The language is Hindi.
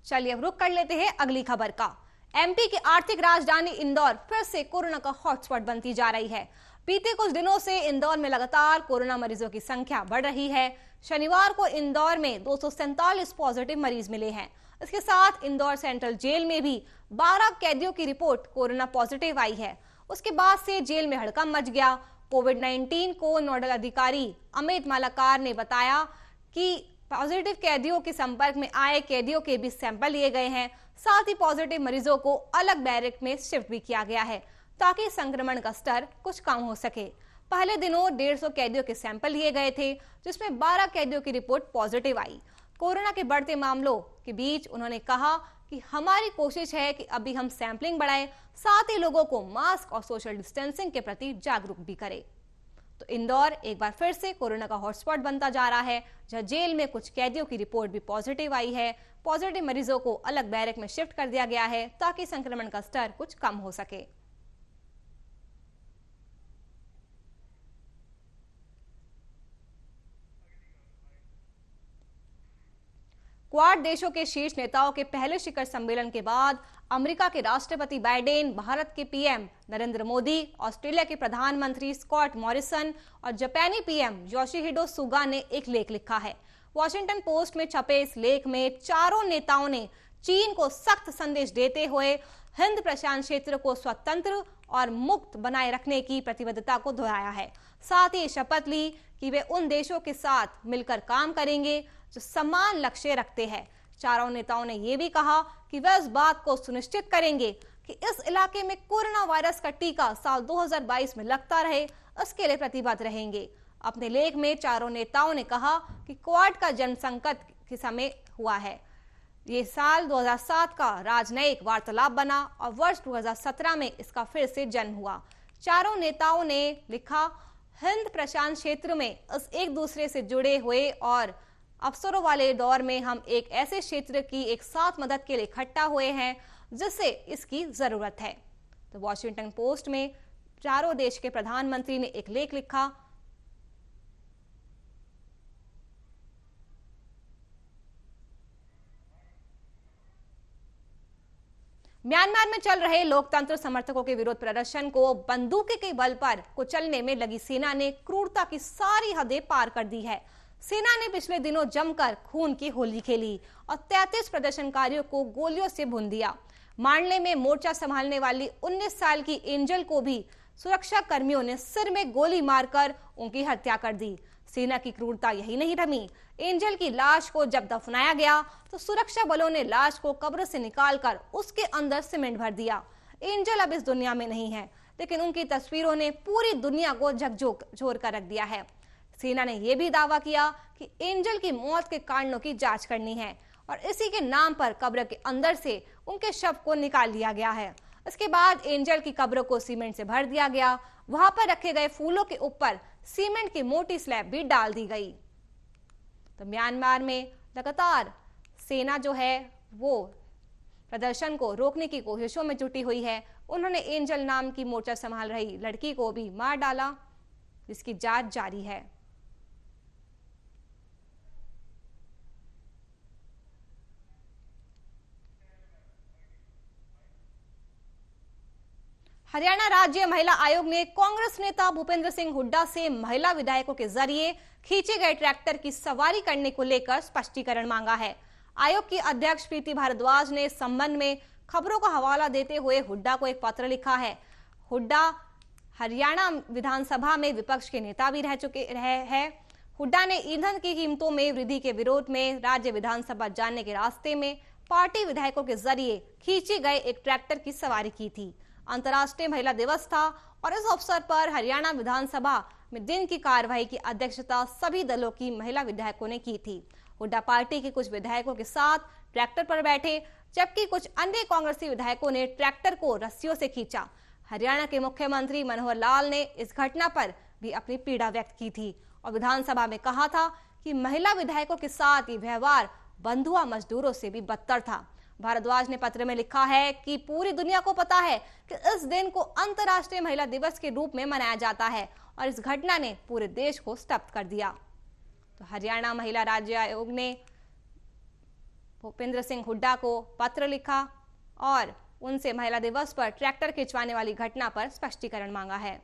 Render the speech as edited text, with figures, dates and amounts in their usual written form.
चलिए अब रुक कर लेते हैं अगली खबर का। एमपी की आर्थिक राजधानी इंदौर फिर से कोरोना का हॉटस्पॉट बनती जा रही है। बीते कुछ दिनों से इंदौर में लगातार कोरोना मरीजों की संख्या बढ़ रही है। शनिवार को इंदौर में 247 पॉजिटिव मरीज मिले हैं। इसके साथ इंदौर सेंट्रल जेल में भी 12 कैदियों की रिपोर्ट कोरोना पॉजिटिव आई है। उसके बाद से जेल में हड़कंप मच गया। कोविड-19 को नोडल अधिकारी अमित मालाकार ने बताया कि पॉजिटिव कैदियों के संपर्क में आए कैदियों के भी सैंपल लिए गए हैं। साथ ही पॉजिटिव मरीजों को अलग बैरक में शिफ्ट भी किया गया है ताकि संक्रमण का स्तर कुछ कम हो सके। पहले दिनों 150 कैदियों के सैंपल लिए गए थे, जिसमें 12 कैदियों की रिपोर्ट पॉजिटिव आई। कोरोना के बढ़ते मामलों के बीच उन्होंने कहा कि हमारी कोशिश है कि अभी हम सैंपलिंग बढ़ाएं, साथ ही लोगों को मास्क और सोशल डिस्टेंसिंग के प्रति जागरूक भी करें। तो इंदौर एक बार फिर से कोरोना का हॉटस्पॉट बनता जा रहा है, जहां जेल में कुछ कैदियों की रिपोर्ट भी पॉजिटिव आई है। पॉजिटिव मरीजों को अलग बैरक में शिफ्ट कर दिया गया है ताकि संक्रमण का स्तर कुछ कम हो सके। क्वाड देशों के शीर्ष नेताओं के पहले शिखर सम्मेलन के बाद अमेरिका के राष्ट्रपति बाइडेन, भारत के पीएम नरेंद्र मोदी, ऑस्ट्रेलिया के प्रधानमंत्री स्कॉट मॉरिसन और जापानी पीएम योशिहिडो सुगा ने एक लेख लिखा है। वॉशिंगटन पोस्ट में छपे इस लेख में चारों नेताओं ने चीन को सख्त संदेश देते हुए हिंद प्रशांत क्षेत्र को स्वतंत्र और मुक्त बनाए रखने की प्रतिबद्धता को दोहराया है। साथ ही शपथ ली कि वे उन देशों के साथ मिलकर काम करेंगे जो समान लक्ष्य रखते हैं। चारों नेताओं ने यह भी कहा कि वे इस बात को सुनिश्चित करेंगे कि इस इलाके में कोरोना वायरस का टीका साल 2022 में लगता रहे, इसके लिए प्रतिबद्ध रहेंगे। अपने लेख में चारों नेताओं ने कहा कि क्वाड का जन्म संकट के समय हुआ है। ये साल 2007 का राजनयिक वार्तालाप बना और वर्ष 2017 में इसका फिर से जन्म हुआ। चारों नेताओं ने लिखा, हिंद प्रशांत क्षेत्र में इस एक दूसरे से जुड़े हुए और अवसरों वाले दौर में हम एक ऐसे क्षेत्र की एक साथ मदद के लिए इकट्ठा हुए हैं जिससे इसकी जरूरत है। तो वॉशिंगटन पोस्ट में चारों देश के प्रधानमंत्री ने एक लेख लिखा। म्यांमार में चल रहे लोकतंत्र समर्थकों के विरोध प्रदर्शन को बंदूकों के बल पर कुचलने में लगी सेना ने क्रूरता की सारी हदें पार कर दी है। सेना ने पिछले दिनों जमकर खून की होली खेली और 33 प्रदर्शनकारियों को गोलियों से भून दिया। मांडले में मोर्चा संभालने वाली 19 साल की एंजल को भी सुरक्षा कर्मियों ने सिर में गोली मारकर उनकी हत्या कर दी। सेना की क्रूरता यही नहीं थमी। एंजल की लाश को जब दफनाया गया तो सुरक्षा बलों ने लाश को कब्र से निकालकर उसके अंदर सीमेंट भर दिया। एंजल अब इस दुनिया में नहीं है, लेकिन उनकी तस्वीरों ने पूरी दुनिया को झकझोर कर रख दिया है। सेना ने यह भी दावा किया कि एंजल की मौत के कारणों की जांच करनी है और इसी के नाम पर कब्र के अंदर से उनके शव को निकाल लिया गया है। इसके बाद एंजल की कब्र को सीमेंट से भर दिया गया। वहां पर रखे गए फूलों के ऊपर सीमेंट की मोटी स्लैब भी डाल दी गई। तो म्यांमार में लगातार सेना जो है वो प्रदर्शन को रोकने की कोशिशों में जुटी हुई है। उन्होंने एंजल नाम की मोर्चा संभाल रही लड़की को भी मार डाला, जिसकी जांच जारी है। हरियाणा राज्य महिला आयोग ने कांग्रेस नेता भूपेंद्र सिंह हुड्डा से महिला विधायकों के जरिए खींचे गए ट्रैक्टर की सवारी करने को लेकर स्पष्टीकरण मांगा है। आयोग की अध्यक्ष प्रीति भारद्वाज ने इस संबंध में खबरों का हवाला देते हुए हुड्डा को एक पत्र लिखा है। हुड्डा हरियाणा विधानसभा में विपक्ष के नेता भी रह चुके हैं। हुड्डा ने ईंधन की कीमतों में वृद्धि के विरोध में राज्य विधानसभा जाने के रास्ते में पार्टी विधायकों के जरिए खींचे गए एक ट्रैक्टर की सवारी की थी। अंतर्राष्ट्रीय महिला दिवस था और इस अवसर पर हरियाणा विधानसभा में दिन की कार्यवाही की अध्यक्षता सभी दलों की महिला विधायकों ने की थी। हुड्डा पार्टी के कुछ विधायकों के साथ ट्रैक्टर पर बैठे, जबकि कुछ अन्य कांग्रेसी विधायकों ने ट्रैक्टर को रस्सियों से खींचा। हरियाणा के मुख्यमंत्री मनोहर लाल ने इस घटना पर भी अपनी पीड़ा व्यक्त की थी और विधानसभा में कहा था कि महिला विधायकों के साथ ये व्यवहार बंधुआ मजदूरों से भी बदतर था। भारद्वाज ने पत्र में लिखा है कि पूरी दुनिया को पता है कि इस दिन को अंतर्राष्ट्रीय महिला दिवस के रूप में मनाया जाता है और इस घटना ने पूरे देश को स्तब्ध कर दिया। तो हरियाणा महिला राज्य आयोग ने भूपेंद्र सिंह हुड्डा को पत्र लिखा और उनसे महिला दिवस पर ट्रैक्टर खिंचवाने वाली घटना पर स्पष्टीकरण मांगा है।